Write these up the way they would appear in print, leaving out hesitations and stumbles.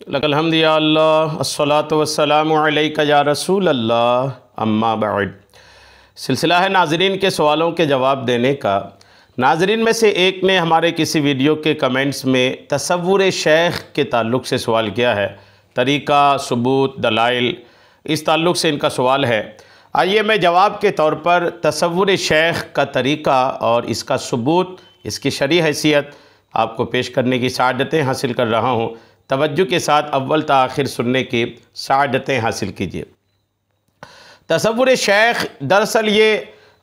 लकल्हम्दुलिल्लाह अल्लाह अस्सलातु वस्सलामु अलैका या रसूल अल्लाह अम्मा बाद। सिलसिला है नाज़रीन के सवालों के जवाब देने का। नाज़रीन में से एक ने हमारे किसी वीडियो के कमेंट्स में तसव्वुर शेख के ताल्लुक़ से सवाल किया है। तरीक़ा, सबूत, दलाइल, इस ताल्लुक़ से इनका सवाल है। आइए मैं जवाब के तौर पर तसव्वुर शेख का तरीक़ा और इसका सबूत, इसकी शरई हैसियत आपको पेश करने की सआदतें हासिल कर रहा हूँ। तवज्जो के साथ अव्वल ता आखिर सुनने की सआदतें हासिल कीजिए। तसव्वुर शेख दरअसल ये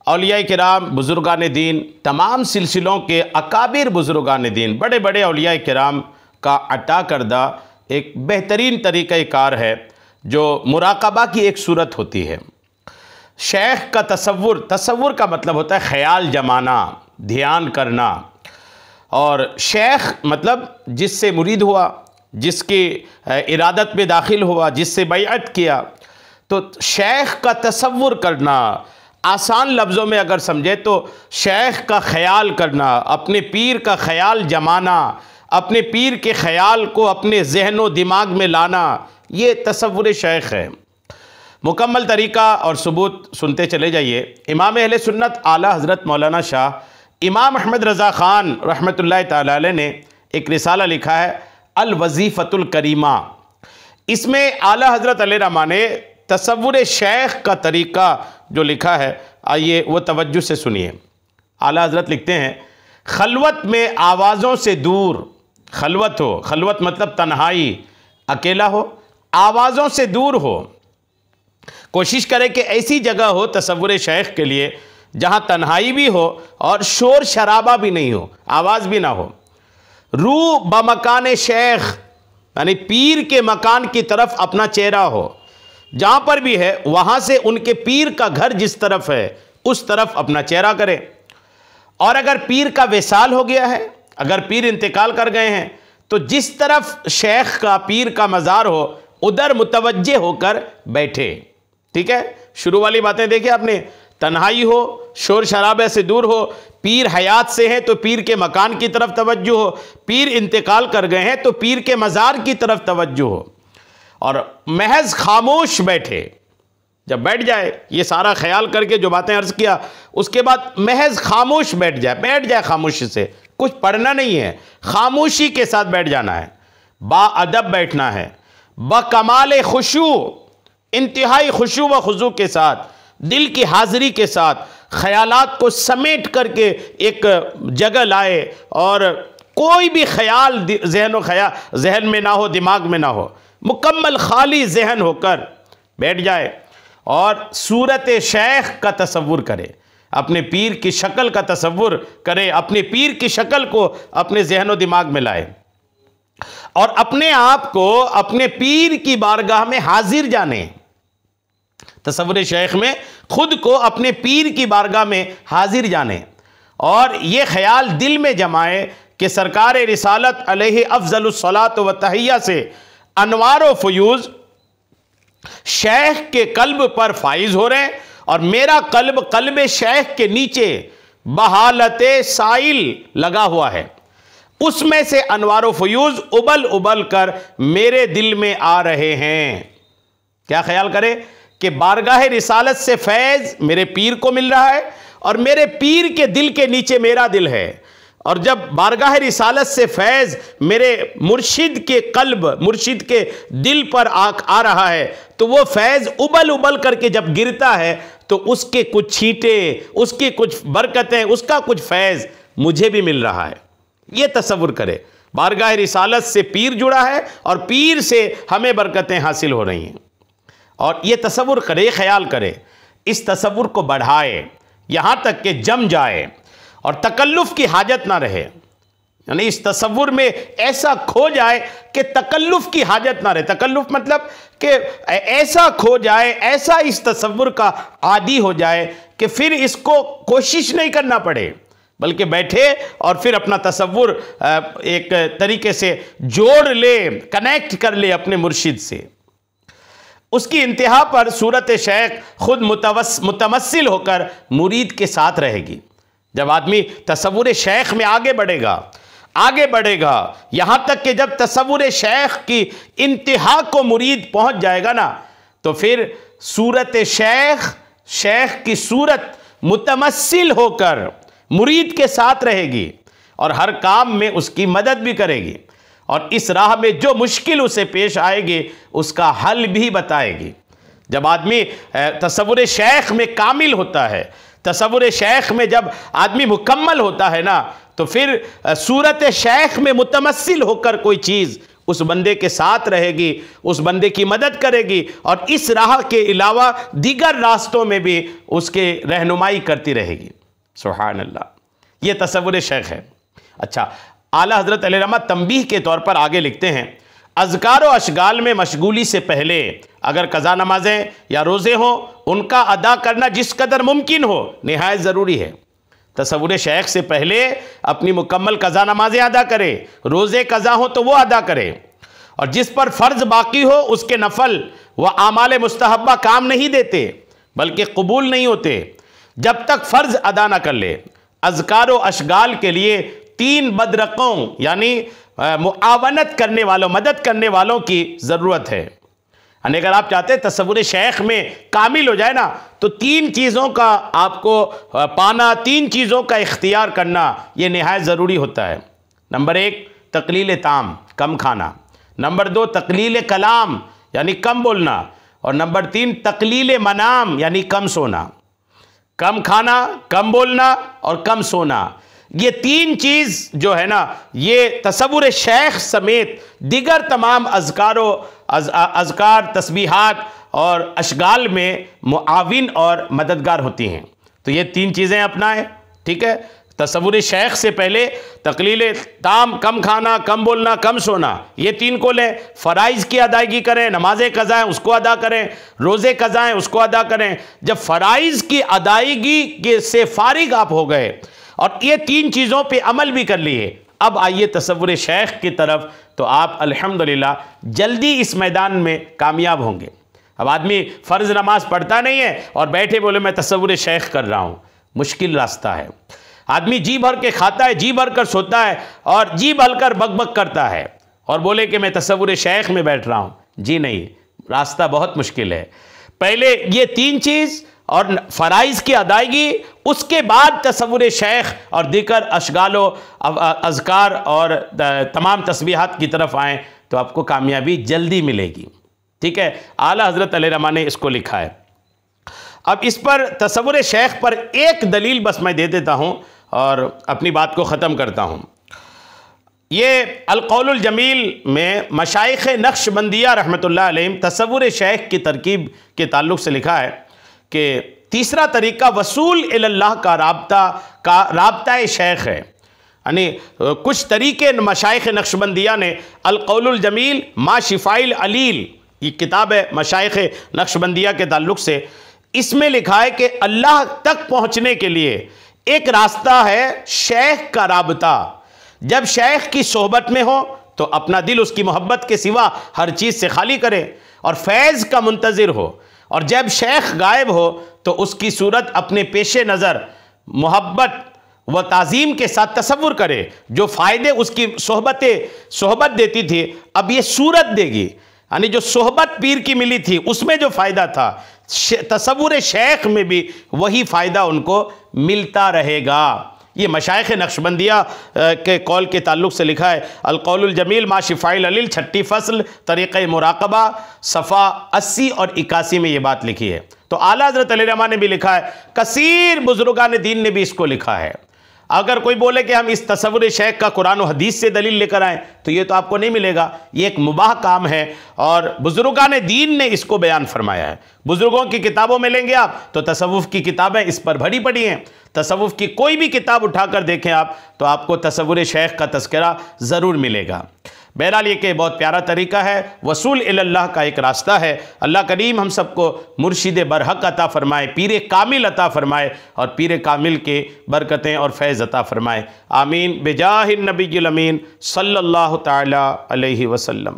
औलिया किराम, बुज़ुर्गान दीन, तमाम सिलसिलों के अकाबिर बुज़ुर्गान दीन, बड़े बड़े औलिया किराम का अता करदा एक बेहतरीन तरीक़ाकार है जो मुराक़बा की एक सूरत होती है। शेख का तसव्वुर का मतलब होता है ख़याल जमाना, ध्यान करना। और शेख मतलब जिससे मुरीद हुआ, जिसकी इरादत में दाखिल हुआ, जिससे बैअत किया। तो शेख का तसव्वुर करना, आसान लफ्ज़ों में अगर समझे तो शेख का ख़याल करना, अपने पीर का ख़याल जमाना, अपने पीर के ख़याल को अपने ज़हन व दिमाग में लाना, ये तसव्वुर शेख है। मुकम्मल तरीक़ा और सबूत सुनते चले जाइए। इमाम अहले सुन्नत आला हज़रत मौलाना शाह इमाम अहमद रज़ा ख़ान रहमतुल्लाहि तआला अलैह ने एक रिसाला लिखा है अल वज़ीफ़तुल करीमा। इसमें आला हज़रत अलैह रहमा ने तसव्वुर शेख का तरीक़ा जो लिखा है, आइए वो तवज्जो से सुनिए। आला हज़रत लिखते हैं, खलवत में आवाज़ों से दूर, खलवत हो, खलवत मतलब तन्हाई, अकेला हो, आवाज़ों से दूर हो। कोशिश करें कि ऐसी जगह हो तसव्वुर शेख के लिए जहाँ तन्हाई भी हो और शोर शराबा भी नहीं हो, आवाज़ भी ना हो। रू बमकान शेख यानी पीर के मकान की तरफ अपना चेहरा हो, जहाँ पर भी है वहाँ से उनके पीर का घर जिस तरफ है उस तरफ अपना चेहरा करें। और अगर पीर का विसाल हो गया है, अगर पीर इंतकाल कर गए हैं, तो जिस तरफ शेख का पीर का मज़ार हो उधर मुतवज्जे होकर बैठे। ठीक है, शुरू वाली बातें देखिए आपने, तन्हाई हो, शोर शराबे से दूर हो, पीर हयात से हैं तो पीर के मकान की तरफ तवज्जो हो, पीर इंतकाल कर गए हैं तो पीर के मज़ार की तरफ तवज्जो हो, और महज खामोश बैठे। जब बैठ जाए ये सारा ख्याल करके जो बातें अर्ज़ किया, उसके बाद महज खामोश बैठ जाए खामोशी से, कुछ पढ़ना नहीं है, खामोशी के साथ बैठ जाना है, बाअदब बैठना है, बकमाल खुशू, इंतहाई खुशू व खुजू के साथ, दिल की हाज़िरी के साथ, ख़यालात को समेट करके एक जगह लाए और कोई भी ख्याल जहन में ना हो, दिमाग में ना हो, मुकम्मल खाली जहन होकर बैठ जाए और सूरत शेख का तसव्वुर करे, अपने पीर की शक्ल का तसव्वुर करे, अपने पीर की शक्ल को अपने जहन व दिमाग में लाए और अपने आप को अपने पीर की बारगाह में हाजिर जाने। तसव्वुर शेख में खुद को अपने पीर की बारगाह में हाजिर जाने और ये ख्याल दिल में जमाए कि सरकार रिसालत अलैहि अफ़ज़लुस सलात व तहिया से अनवार व फ़यूज़ शेख के कल्ब पर फाइज हो रहे हैं और मेरा कल्ब शेख के नीचे बहालत साइल लगा हुआ है, उसमें से अनवार व फ़यूज़ उबल उबल कर मेरे दिल में आ रहे हैं। क्या ख्याल करें कि बारगाह रिसालत से फैज़ मेरे पीर को मिल रहा है और मेरे पीर के दिल के नीचे मेरा दिल है, और जब बारगाह रिसालत से फैज़ मेरे मुर्शिद के कल्ब, मुर्शिद के दिल पर आ रहा है, तो वो फैज़ उबल उबल करके जब गिरता है तो उसके कुछ छींटे, उसकी कुछ बरकतें, उसका कुछ फैज़ मुझे भी मिल रहा है। ये तसव्वुर करे, बारगाह रिसालत से पीर जुड़ा है और पीर से हमें बरकतें हासिल हो रही हैं। और ये तसव्वुर करे, ख्याल करे, इस तसव्वुर को बढ़ाए यहाँ तक कि जम जाए और तकल्लुफ़ की हाजत ना रहे, यानी इस तसव्वुर में ऐसा खो जाए कि तकल्लुफ़ की हाजत ना रहे। तकल्लुफ़ मतलब कि ऐसा खो जाए, ऐसा इस तसव्वुर का आदी हो जाए कि फिर इसको कोशिश नहीं करना पड़े, बल्कि बैठे और फिर अपना तसव्वुर एक तरीके से जोड़ ले, कनेक्ट कर ले अपने मुर्शिद से। उसकी इंतहा पर सूरत शेख खुद मुतमस्सिल होकर मुरीद के साथ रहेगी। जब आदमी तसव्वुर शेख में आगे बढ़ेगा, आगे बढ़ेगा, यहाँ तक कि जब तसव्वुर शेख की इंतहा को मुरीद पहुँच जाएगा ना, तो फिर सूरत शेख की सूरत मुतमस्सिल होकर मुरीद के साथ रहेगी और हर काम में उसकी मदद भी करेगी, और इस राह में जो मुश्किल उसे पेश आएगी उसका हल भी बताएगी। जब आदमी तसव्वुर शेख में कामिल होता है, तसव्वुर शेख में जब आदमी मुकम्मल होता है ना, तो फिर सूरत शेख में मुतमस्सिल होकर कोई चीज़ उस बंदे के साथ रहेगी, उस बंदे की मदद करेगी, और इस राह के अलावा दीगर रास्तों में भी उसके रहनुमाई करती रहेगी। सुभान अल्लाह, ये तसव्वुर शेख है। अच्छा, आला हज़रत अलैहिर्रहमा तंबीह के तौर पर आगे लिखते हैं, अज़कार व अशगाल में मशगूली से पहले अगर कज़ा नमाजें या रोज़े हों, उनका अदा करना जिस कदर मुमकिन हो निहायत ज़रूरी है। तसव्वुर शेख से पहले अपनी मुकम्मल कज़ा नमाजें अदा करें, रोज़े कज़ा हो तो वो अदा करें, और जिस पर फ़र्ज़ बाकी हो उसके नफल व आमाल मुस्तहब्बा काम नहीं देते बल्कि कबूल नहीं होते जब तक फ़र्ज़ अदा न कर ले। अज़कार व अशगाल के लिए 3 बदरकों यानी मुआवनत करने वालों, मदद करने वालों की ज़रूरत है। यानी अगर आप चाहते हैं तसव्वुर शेख में कामिल हो जाए ना, तो 3 चीज़ों का आपको पाना, 3 चीज़ों का इख्तियार करना ये निहायत ज़रूरी होता है। नंबर 1 तकलील ताम, कम खाना। नंबर 2 तकलील कलाम यानी कम बोलना, और नंबर 3 तकलील मनाम यानी कम सोना। कम खाना, कम बोलना और कम सोना, ये 3 चीज़ जो है ना, ये तसव्वुर शेख समेत दिगर तमाम अज़कार, तस्बीहात और अशगाल में मुआविन और मददगार होती हैं। तो ये 3 चीज़ें अपनाएं, ठीक है। तसव्वुर शेख से पहले तकलील ताम, कम खाना, कम बोलना, कम सोना, ये 3 को लें। फ़राइज़ की अदायगी करें, नमाज़ें कज़ाएँ उसको अदा करें, रोज़े कज़ाएँ उसको अदा करें। जब फ़राइज़ की अदायगी के से फारिग आप हो गए और ये 3 चीज़ों पे अमल भी कर लिए, अब आइए तसव्वुर शेख की तरफ, तो आप अल्हम्दुलिल्लाह जल्दी इस मैदान में कामयाब होंगे। अब आदमी फ़र्ज़ नमाज पढ़ता नहीं है और बैठे बोले मैं तसव्वुर शेख कर रहा हूँ, मुश्किल रास्ता है। आदमी जी भर के खाता है, जी भर कर सोता है और जी भर कर बकबक करता है और बोले कि मैं तसव्वुर शेख में बैठ रहा हूँ, जी नहीं, रास्ता बहुत मुश्किल है। पहले ये 3 चीज़ और फ़राइज़ की अदायगी, उसके बाद तसव्वुर शेख और दिकर अशगालो अज़कार और तमाम तस्बीहात की तरफ आएँ तो आपको कामयाबी जल्दी मिलेगी, ठीक है। आला हज़रत अलैहिर्रहमा ने इसको लिखा है। अब इस पर तसव्वुर शेख पर एक दलील बस मैं दे देता हूँ और अपनी बात को ख़त्म करता हूँ। ये अल-क़ौलुल जमील में मशाइख़ नक्शबंदिया रहमतुल्लाह अलैहिम तसव्वुर शेख की तरकीब के ताल्लुक़ से लिखा है कि तीसरा तरीक़ा वसूल इल्लाह का राब्ता शेख है। यानी कुछ तरीक़े मशाइख़ नक्शबंदिया ने अल-क़ौलुल जमील मा शिफ़ाइल अलील, ये किताब है मशाइख़ नक्शबंदिया के ताल्लुक़ से, इसमें लिखा है कि अल्लाह तक पहुँचने के लिए एक रास्ता है शेख का राबता। जब शेख की सोहबत में हो तो अपना दिल उसकी मोहब्बत के सिवा हर चीज़ से खाली करे और फैज़ का मुंतज़िर हो, और जब शेख गायब हो तो उसकी सूरत अपने पेशे नज़र मोहब्बत व ताज़ीम के साथ तसव्वुर करे। जो फ़ायदे उसकी सोहबत देती थी अब ये सूरत देगी, यानी जो सोहबत पीर की मिली थी उसमें जो फ़ायदा था, तसव्वुर शेख में भी वही फ़ायदा उनको मिलता रहेगा। ये मशाइख़ नक्शबंदिया के कौल के ताल्लुक़ से लिखा है। अल-क़ौलुल जमील मा शिफ़ाइल अलील, 6ठी फ़स्ल, तरीक़े मुराक़बा, सफ़ा 80 और 81 में ये बात लिखी है। तो आला हज़रत अलैहिर्रहमा ने भी लिखा है, कसीर बुज़ुर्गान दीन ने भी इसको लिखा है। अगर कोई बोले कि हम इस तसव्वुर शेख का कुरान और हदीस से दलील लेकर आएँ तो ये तो आपको नहीं मिलेगा, ये एक मुबाह काम है और बुज़ुर्गान दीन ने इसको बयान फरमाया है। बुज़ुर्गों की किताबों में लेंगे आप तो तसव्वुफ़ की किताबें इस पर भरी पड़ी हैं। तसव्वुफ़ की कोई भी किताब उठाकर देखें आप तो आपको तसव्वुर शेख का तज़किरा ज़रूर मिलेगा। बहरहाल ये कि बहुत प्यारा तरीक़ा है, वसूल इल्लाह का एक रास्ता है। अल्लाह करीम हम सबको मुर्शिद बरहक अता फ़रमाए, पीर कामिल अता फ़रमाए और पीर कामिल के बरकतें और फैज़ अता फ़रमाए। आमीन बिजाहिन नबील अमीन सल्लल्लाहु तआला अलैहि वसल्लम।